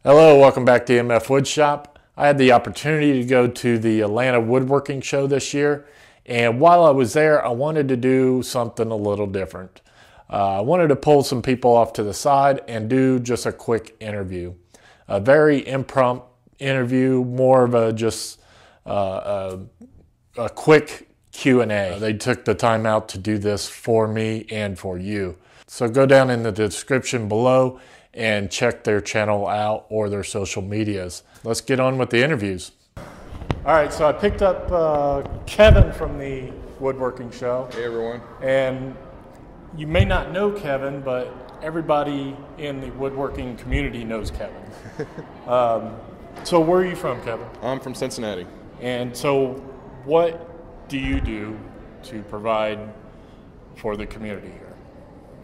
Hello, welcome back to MFWoodShop. I had the opportunity to go to the Atlanta woodworking show this year, and while I was there, I wanted to do something a little different. I wanted to pull some people off to the side and do just a quick interview. A very impromptu interview, more of a quick Q&A. They took the time out to do this for me and for you. So go down in the description below and check their channel out or their social medias. Let's get on with the interviews. All right, so I picked up Kevin from the woodworking show. Hey everyone. And you may not know Kevin, but everybody in the woodworking community knows Kevin. So where are you from, Kevin? I'm from Cincinnati. And so what do you do to provide for the community here?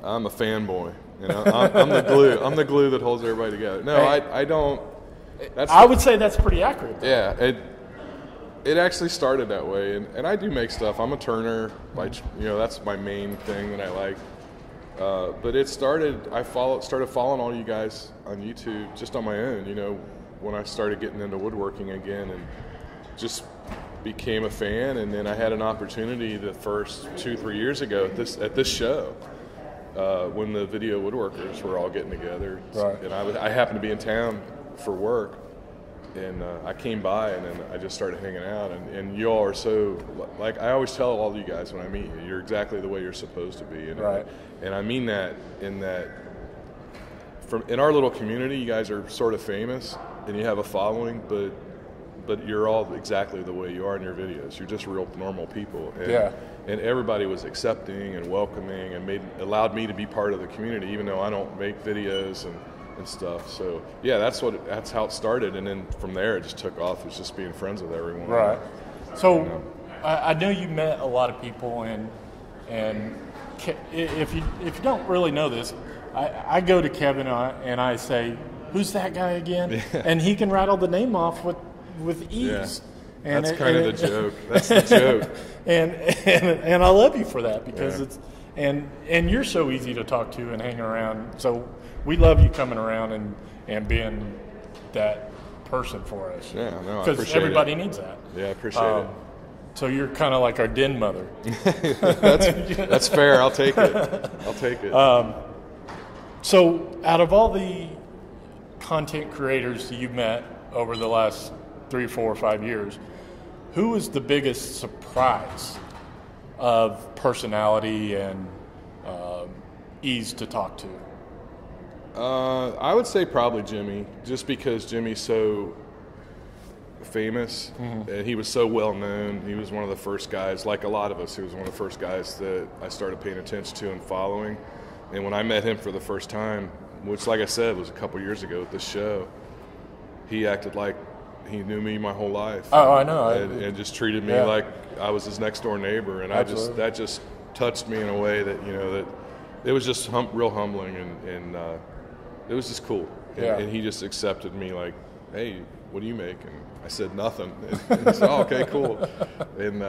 I'm a fanboy. You know, I'm the glue. I'm the glue that holds everybody together. No, I don't. I would say that's pretty accurate. Yeah, it actually started that way, and I do make stuff. I'm a turner. That's my main thing that I like. But it started. Started following all you guys on YouTube just on my own. You know, when I started getting into woodworking again, and just became a fan. And then I had an opportunity the first 2-3 years ago at this show. When the video woodworkers were all getting together, right. And I happened to be in town for work, and I came by, and then I just started hanging out, and you all are so, like, I always tell all you guys when I meet you, you're exactly the way you're supposed to be, and right. And I mean that in our little community, you guys are sort of famous, and you have a following, but you're all exactly the way you are in your videos. You're just real normal people. And, yeah. And everybody was accepting and welcoming and allowed me to be part of the community, even though I don't make videos and stuff. So yeah, that's how it started. And then from there, it just took off. It was just being friends with everyone. Right. So I know you met a lot of people, and if you don't really know this, I go to Kevin and I say, "Who's that guy again?" Yeah. And he can rattle the name off with ease. Yeah. And that's kind of the joke. That's the joke. And I love you for that, because yeah. it's and you're so easy to talk to and hang around. So we love you coming around and being that person for us. Yeah, no, I appreciate it. Because everybody needs that. Yeah, I appreciate it. So you're kind of like our den mother. That's fair. I'll take it. So out of all the content creators that you've met over the last 3, 4, or 5 years, who was the biggest surprise of personality and ease to talk to? I would say probably Jimmy, just because Jimmy's so famous, and he was so well known. He was one of the first guys, like a lot of us, he was one of the first guys that I started paying attention to and following. And when I met him for the first time, which, like I said, was a couple years ago at this show, he acted like he knew me my whole life. Oh, I know. And just treated me like I was his next door neighbor, and that just touched me in a way that, that it was just real humbling, and it was just cool. And he just accepted me like, "Hey, what do you make?" And I said nothing. And he said, "Oh, okay, cool." And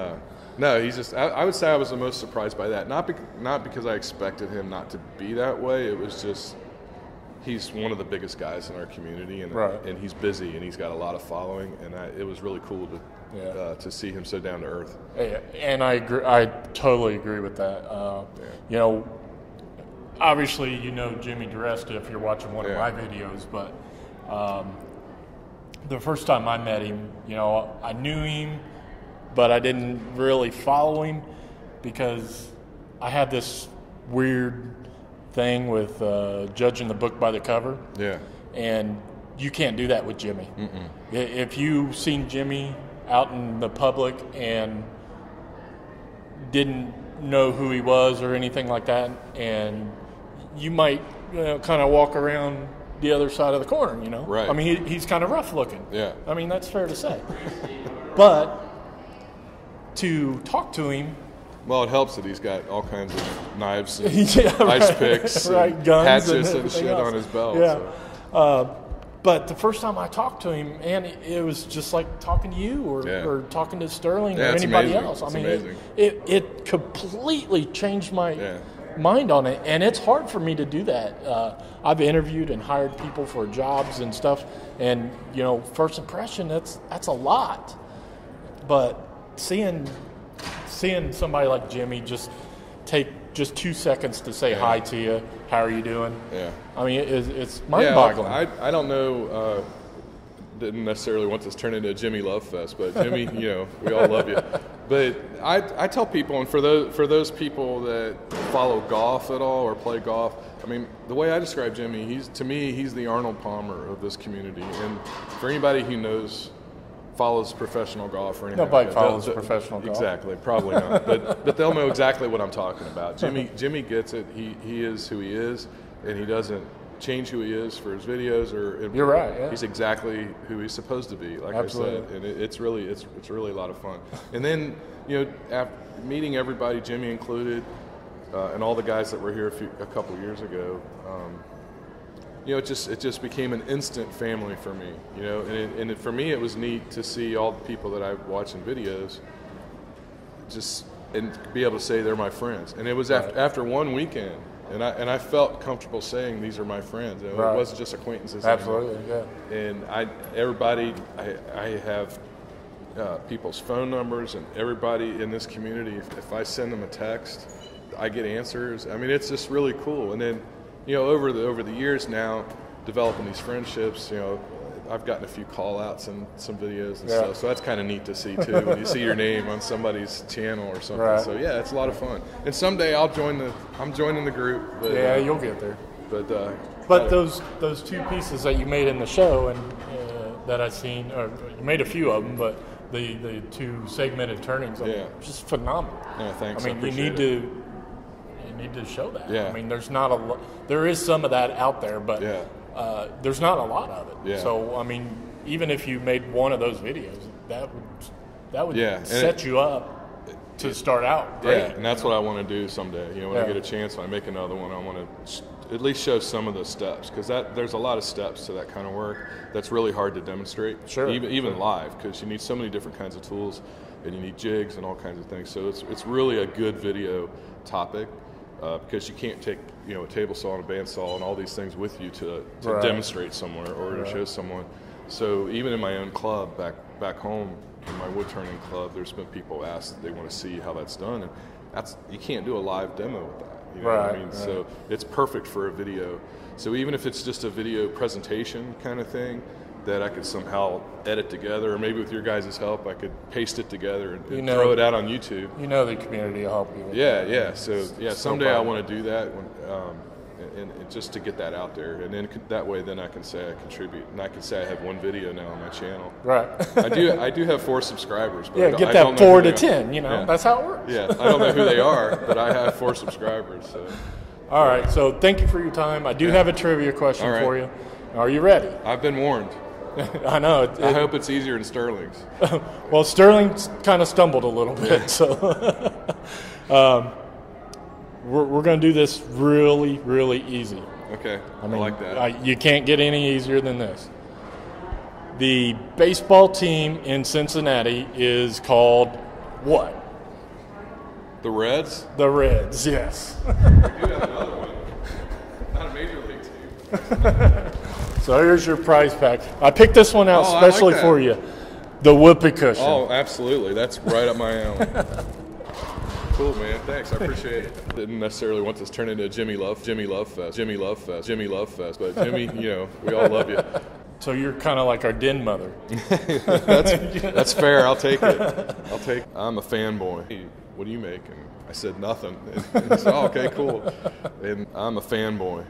no, he's just. I would say I was the most surprised by that. Not because I expected him not to be that way. It was just, he's one of the biggest guys in our community, and he's busy, and he's got a lot of following, and it was really cool to see him so down to earth. And I agree. I totally agree with that. Obviously, Jimmy DiResta if you're watching one of my videos, but the first time I met him, I knew him, but I didn't really follow him because I had this weird thing with judging the book by the cover. Yeah. And you can't do that with Jimmy. Mm-mm. If you've seen Jimmy out in the public and didn't know who he was or anything like that, and you might kind of walk around the other side of the corner, Right. I mean, he's kind of rough looking. Yeah. I mean, that's fair to say. But to talk to him, well, it helps that he's got all kinds of knives and yeah, ice picks, and guns hatchets and shit else on his belt. Yeah. So. But the first time I talked to him, man, it was just like talking to you or talking to Sterling or anybody else. It's I mean, amazing. it completely changed my mind on it, and it's hard for me to do that. I've interviewed and hired people for jobs and stuff, and first impression, that's a lot. But seeing somebody like Jimmy just take just 2 seconds to say hi to you, how are you doing? Yeah. I mean, it's mind-boggling. Yeah, I don't know. Didn't necessarily want this to turn into a Jimmy Love Fest, but Jimmy, we all love you. But I tell people, and for those people that follow golf at all or play golf, I mean, the way I describe Jimmy, he's the Arnold Palmer of this community. And for anybody who follows professional golf or anything, nobody follows professional golf. Exactly, probably not. But they'll know exactly what I'm talking about. Jimmy gets it. He is who he is, and he doesn't change who he is for his videos You're right. Yeah. He's exactly who he's supposed to be, like Absolutely. I said, and it's really a lot of fun. And then after meeting everybody, Jimmy included, and all the guys that were here a couple years ago, it just became an instant family for me. And for me it was neat to see all the people that I watch in videos, and be able to say they're my friends. And it was after one weekend. And I felt comfortable saying these are my friends. It wasn't just acquaintances. Absolutely, yeah. And I have people's phone numbers, and everybody in this community, if I send them a text, I get answers. I mean, it's just really cool. And then, over the years now, developing these friendships, I've gotten a few call-outs and some videos and stuff, so that's kind of neat to see too, when you see your name on somebody's channel or something. Right. So yeah, it's a lot of fun. And someday I'm joining the group. But, you'll get there. But those two pieces that you made in the show and that I've seen, or you made a few of them, but the two segmented turnings, just phenomenal. Yeah, thanks. I mean, you need to show that. Yeah. I mean, there is some of that out there, but there's not a lot of it. Yeah. So I mean, even if you made one of those videos, that would set you up to start out great. Yeah, and that's what I want to do someday. When I get a chance, when I make another one, I want to at least show some of the steps, because there's a lot of steps to that kind of work that's really hard to demonstrate. Sure. Even live, because you need so many different kinds of tools, and you need jigs and all kinds of things. So it's really a good video topic. Because you can't take a table saw and a bandsaw and all these things with you to demonstrate somewhere or to show someone. So even in my own club back home, in my wood turning club, there's been people ask that they want to see how that's done, and you can't do a live demo with that. You know what I mean? So it's perfect for a video. So even if it's just a video presentation kind of thing that I could somehow edit together, or maybe with your guys' help, I could paste it together and throw it out on YouTube. The community will help you with that. Yeah. So someday I want to do that, and just to get that out there, and then that way, then I can say I contribute, and I can say I have one video now on my channel. Right. I do have 4 subscribers. But get that 4 to 10. That's how it works. Yeah, I don't know who they are, but I have 4 subscribers. So. All right. So thank you for your time. I do have a trivia question for you. Are you ready? I've been warned. I know. I hope it's easier than Sterling's. Well, Sterling's kind of stumbled a little bit, so we're going to do this really, really easy. Okay, I like that. You can't get any easier than this. The baseball team in Cincinnati is called what? The Reds? The Reds, yes. We do have another one. Not a major league team. So here's your prize pack. I picked this one out especially for you. The whoopee cushion. Oh, absolutely. That's right up my alley. Cool, man. Thanks. I appreciate it. Didn't necessarily want this to turn into a Jimmy Love Fest. But Jimmy, we all love you. So you're kind of like our den mother. That's fair. I'll take it. I'm a fanboy. Hey, what do you make? And I said nothing. And he said, oh, okay, cool. And I'm a fanboy.